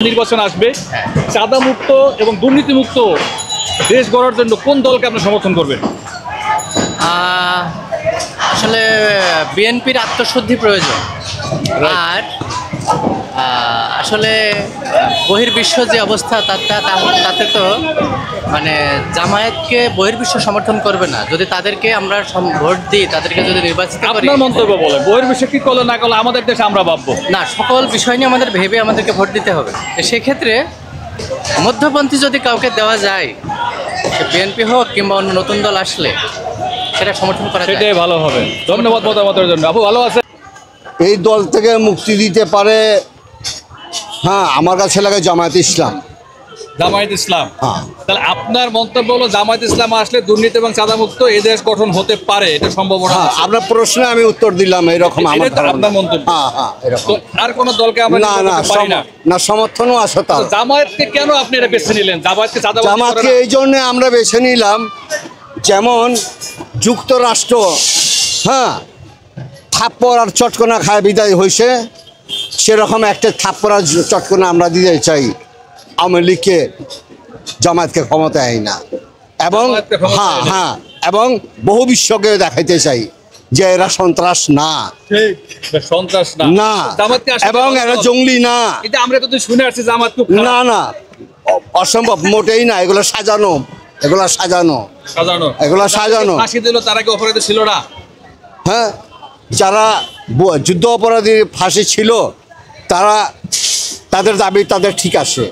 নির্বাচন আসবে, চাঁদা মুক্ত এবং দুর্নীতি মুক্ত দেশ গড়ার জন্য কোন দলকে আপনি সমর্থন করবেন? আসলে বিএনপির আত্মশুদ্ধি প্রয়োজন। আর আসলে বহির্বিশ্ব যে অবস্থা তাতে তো মানে জামায়াতকে বহির্বিশ্ব সমর্থন করবে না। যদি তাদেরকে আমরা ভোট দিই, তাদেরকে যদি নির্বাচিত করি। আপনার মন্তব্য বলেন, বহির্বিশ্ব কি করলো না করলো আমাদের দেশে আমরা ভাববো না, সকল বিষয় নিয়ে আমাদের ভেবে আমাদেরকে ভোট দিতে হবে। সেক্ষেত্রে মধ্যপন্থী যদি কাউকে দেওয়া যায়, সে বিএনপি হোক কিংবা অন্য নতুন দল আসলে, সেটা সমর্থন করা যায়, সেটাই ভালো হবে। ধন্যবাদ মতামতের জন্য। আপু ভালো আছে? এই দল থেকে মুক্তি দিতে পারে, হ্যাঁ, আমার কাছে লাগে জামায়াত ইসলাম। জামায়াত ইসলাম? হ্যাঁ। তাহলে আপনার মন্তব্য হলো জামায়াত ইসলাম আসলে দুর্নীতি এবং চাঁদা মুক্ত এই দেশ গঠন হতে পারে, এটা সম্ভাবনা হ্যাঁ, আছে। আপনার প্রশ্নে আমি উত্তর দিলাম এরকম আমার এটাই তো ধারণা। আপনার মন্তব্য। হ্যাঁ হ্যাঁ, এরকম। তো আর কোন দলকে আমরা না না, নিতে পারি না? না, সমর্থনও আছে তার। তো জামায়াতকে কেন আপনি এটা বেছে নিলেন? জামায়াতকে চাঁদা জামাতকে এই জন্য আমরা বেছে নিলাম, যেমন যুক্তরাষ্ট্র, হ্যাঁ, থাপ্পড় আর চটকনা খায় বিদায় হয়েছে, সেরকম একটা থাপ্পড় আর চটকনা আমরা দিতে চাই আওয়ামী লীগকে, জামায়াতকে ক্ষমতা আই না। এবং হ্যাঁ হ্যাঁ, এবং বহু বিশ্বকে দেখাইতে চাই যে এরা সন্ত্রাস না, সন্ত্রাস না, জামায়াতকে আসলে এবং এরা জঙ্গলি না। এটা আমরা তো শুনে আসছি জামায়াত খুব না না, অসম্ভব, মোটেই না। এগুলো সাজানো, এগুলো সাজানো, এগুলো সাজানো। ফাঁসি দিল তারা কি অপরাধী ছিল না? হ্যাঁ, যারা যুদ্ধ অপরাধীর ফাঁসি ছিল, তারা তাদের দাবি তাদের ঠিক আছে।